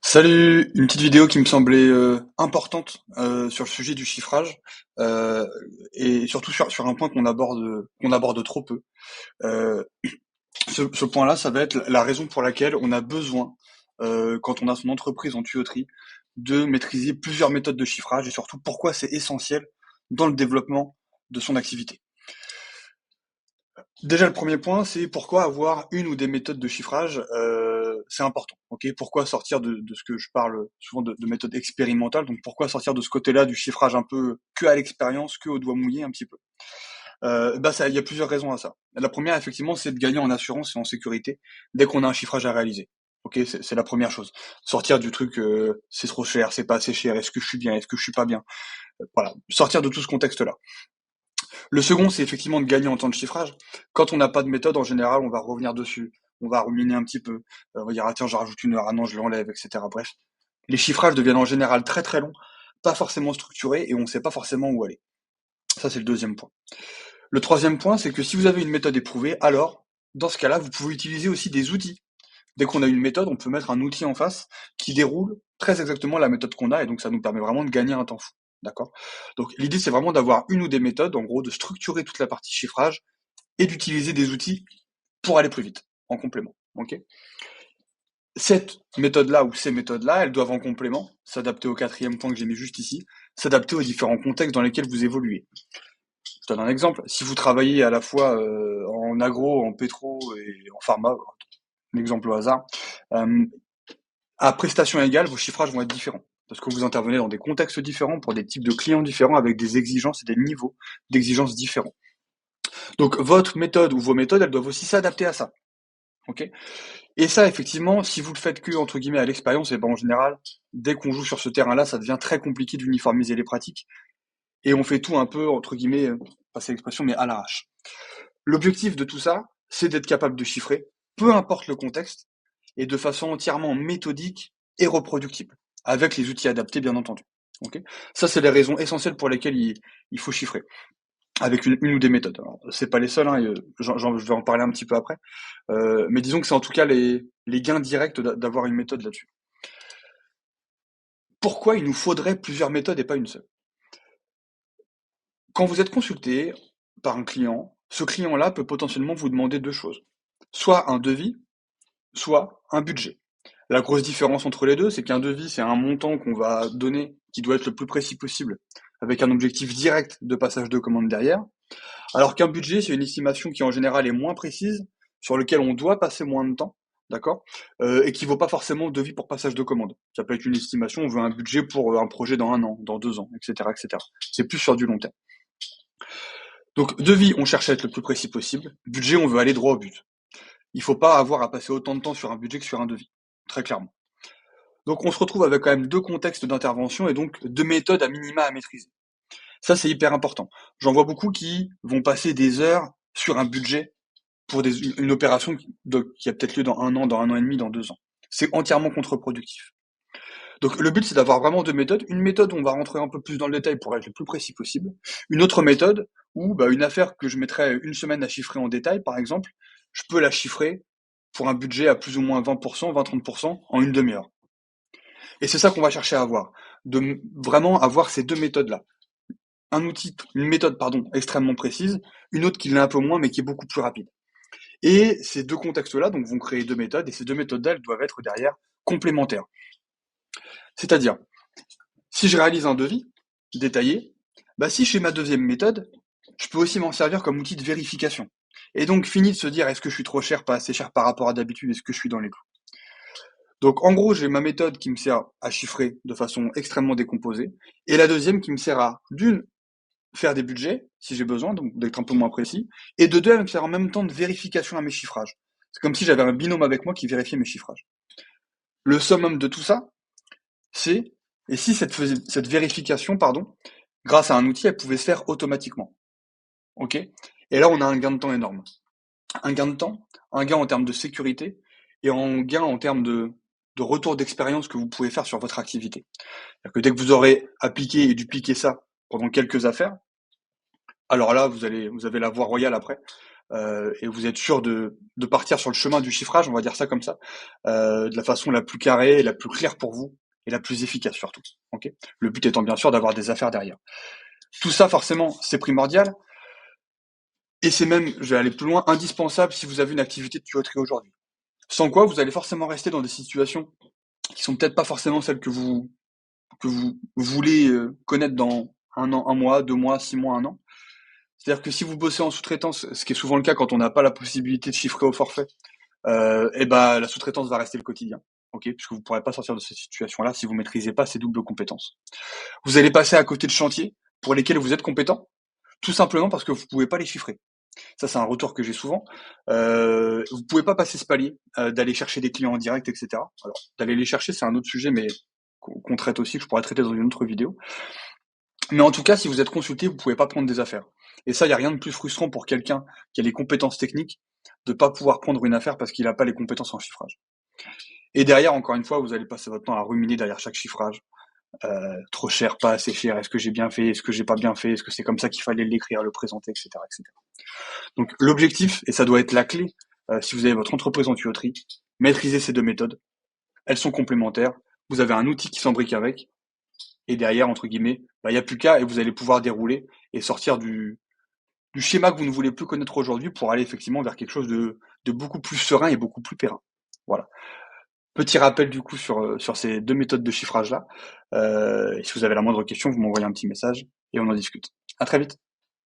Salut, une petite vidéo qui me semblait importante sur le sujet du chiffrage euh, et surtout sur un point qu'on aborde trop peu. Euh, ce point-là, ça va être la raison pour laquelle on a besoin, quand on a son entreprise en tuyauterie, de maîtriser plusieurs méthodes de chiffrage et surtout pourquoi c'est essentiel dans le développement de son activité. Déjà, le premier point, c'est pourquoi avoir une ou des méthodes de chiffrage, c'est important. Ok, pourquoi sortir de ce que je parle souvent de méthode expérimentale. Donc, pourquoi sortir de ce côté-là du chiffrage un peu que à l'expérience, que au doigt mouillé un petit peu. Il y a plusieurs raisons à ça. La première, effectivement, c'est de gagner en assurance et en sécurité dès qu'on a un chiffrage à réaliser. Ok, c'est la première chose. Sortir du truc, c'est trop cher, c'est pas assez cher. Est-ce que je suis bien, est-ce que je suis pas bien. Voilà, sortir de tout ce contexte-là. Le second, c'est effectivement de gagner en temps de chiffrage. Quand on n'a pas de méthode, en général, on va revenir dessus, on va ruminer un petit peu, on va dire ah tiens, je rajoute une heure, ah non, je l'enlève, etc. Bref, les chiffrages deviennent en général très très longs, pas forcément structurés et on ne sait pas forcément où aller. Ça, c'est le deuxième point. Le troisième point, c'est que si vous avez une méthode éprouvée, alors, dans ce cas-là, vous pouvez utiliser aussi des outils. Dès qu'on a une méthode, on peut mettre un outil en face qui déroule très exactement la méthode qu'on a et donc ça nous permet vraiment de gagner un temps fou. D'accord? Donc l'idée, c'est vraiment d'avoir une ou des méthodes, en gros, de structurer toute la partie chiffrage et d'utiliser des outils pour aller plus vite, en complément. Ok. Cette méthode-là ou ces méthodes-là, elles doivent en complément s'adapter au quatrième point que j'ai mis juste ici, s'adapter aux différents contextes dans lesquels vous évoluez. Je donne un exemple. Si vous travaillez à la fois en agro, en pétro et en pharma, un exemple au hasard, euh, à prestations égales, vos chiffrages vont être différents. Parce que vous intervenez dans des contextes différents, pour des types de clients différents, avec des exigences et des niveaux d'exigences différents. Donc votre méthode ou vos méthodes, elles doivent aussi s'adapter à ça. Ok. Et ça, effectivement, si vous le faites que, entre guillemets, à l'expérience, et ben en général, dès qu'on joue sur ce terrain-là, ça devient très compliqué d'uniformiser les pratiques. Et on fait tout un peu, entre guillemets, passer l'expression, mais à l'arrache. L'objectif de tout ça, c'est d'être capable de chiffrer, peu importe le contexte, et de façon entièrement méthodique et reproductible, avec les outils adaptés, bien entendu. Okay. Ça, c'est les raisons essentielles pour lesquelles il faut chiffrer, avec une ou des méthodes. Alors, c'est pas les seules, hein, je vais en parler un petit peu après, mais disons que c'est en tout cas les gains directs d'avoir une méthode là-dessus. Pourquoi il nous faudrait plusieurs méthodes et pas une seule? Quand vous êtes consulté par un client, ce client-là peut potentiellement vous demander deux choses. Soit un devis, soit un budget. La grosse différence entre les deux, c'est qu'un devis, c'est un montant qu'on va donner qui doit être le plus précis possible, avec un objectif direct de passage de commande derrière, alors qu'un budget, c'est une estimation qui en général est moins précise, sur lequel on doit passer moins de temps, d'accord, et qui vaut pas forcément devis pour passage de commande. Ça peut être une estimation, on veut un budget pour un projet dans un an, dans 2 ans, etc., etc. C'est plus sur du long terme. Donc devis, on cherche à être le plus précis possible. Budget, on veut aller droit au but. Il faut pas avoir à passer autant de temps sur un budget que sur un devis, très clairement. Donc on se retrouve avec quand même deux contextes d'intervention et donc deux méthodes à minima à maîtriser. Ça, c'est hyper important. J'en vois beaucoup qui vont passer des heures sur un budget pour une opération qui a peut-être lieu dans un an, dans un an et demi, dans 2 ans. C'est entièrement contre-productif. Donc le but, c'est d'avoir vraiment deux méthodes. Une méthode où on va rentrer un peu plus dans le détail pour être le plus précis possible. Une autre méthode où une affaire que je mettrais une semaine à chiffrer en détail, par exemple, je peux la chiffrer pour un budget à plus ou moins 20%, 20-30% en une demi-heure. Et c'est ça qu'on va chercher à avoir, de vraiment avoir ces deux méthodes-là. Une méthode, pardon, extrêmement précise, une autre qui l'est un peu moins, mais qui est beaucoup plus rapide. Et ces deux contextes-là, donc, vont créer deux méthodes, et ces deux méthodes-là, elles doivent être derrière complémentaires. C'est-à-dire, si je réalise un devis détaillé, si j'ai ma deuxième méthode, je peux aussi m'en servir comme outil de vérification. Et donc, fini de se dire, est-ce que je suis trop cher, pas assez cher par rapport à d'habitude, est-ce que je suis dans les clous? Donc, en gros, j'ai ma méthode qui me sert à chiffrer de façon extrêmement décomposée, et la deuxième qui me sert à, d'une, faire des budgets, si j'ai besoin, donc d'être un peu moins précis, et de deux, elle me sert en même temps de vérification à mes chiffrages. C'est comme si j'avais un binôme avec moi qui vérifiait mes chiffrages. Le summum de tout ça, c'est, et si cette vérification, pardon, grâce à un outil, elle pouvait se faire automatiquement. Ok? Et là, on a un gain de temps énorme. Un gain de temps, un gain en termes de sécurité, et un gain en termes de retour d'expérience que vous pouvez faire sur votre activité. C'est-à-dire que dès que vous aurez appliqué et dupliqué ça pendant quelques affaires, alors là, vous avez la voie royale après. et vous êtes sûr de partir sur le chemin du chiffrage, on va dire ça comme ça, de la façon la plus carrée et la plus claire pour vous et la plus efficace surtout. Ok. Le but étant bien sûr d'avoir des affaires derrière. Tout ça forcément c'est primordial et c'est même, je vais aller plus loin, indispensable si vous avez une activité de tuyauterie aujourd'hui. Sans quoi vous allez forcément rester dans des situations qui sont peut-être pas forcément celles que vous voulez connaître dans un an, un mois, 2 mois, 6 mois, un an. C'est-à-dire que si vous bossez en sous-traitance, ce qui est souvent le cas quand on n'a pas la possibilité de chiffrer au forfait, et ben la sous-traitance va rester le quotidien, ok, puisque vous ne pourrez pas sortir de cette situation-là si vous maîtrisez pas ces doubles compétences. Vous allez passer à côté de chantiers pour lesquels vous êtes compétent, tout simplement parce que vous pouvez pas les chiffrer. Ça, c'est un retour que j'ai souvent. Vous pouvez pas passer ce palier d'aller chercher des clients en direct, etc. Alors, d'aller les chercher, c'est un autre sujet, mais qu'on traite aussi, que je pourrais traiter dans une autre vidéo. Mais en tout cas, si vous êtes consulté, vous pouvez pas prendre des affaires. Et ça, il y a rien de plus frustrant pour quelqu'un qui a les compétences techniques de pas pouvoir prendre une affaire parce qu'il n'a pas les compétences en chiffrage. Et derrière, encore une fois, vous allez passer votre temps à ruminer derrière chaque chiffrage. Trop cher, pas assez cher, est-ce que j'ai bien fait, est-ce que j'ai pas bien fait, est-ce que c'est comme ça qu'il fallait l'écrire, le présenter, etc., etc. Donc l'objectif, et ça doit être la clé, si vous avez votre entreprise en tuyauterie, maîtrisez ces deux méthodes. Elles sont complémentaires. Vous avez un outil qui s'embrique avec, et derrière, entre guillemets, il n'y a plus qu'à et vous allez pouvoir dérouler et sortir du schéma que vous ne voulez plus connaître aujourd'hui pour aller effectivement vers quelque chose de beaucoup plus serein et beaucoup plus périn. Voilà. Petit rappel du coup sur ces deux méthodes de chiffrage là. Et si vous avez la moindre question, vous m'envoyez un petit message et on en discute. À très vite.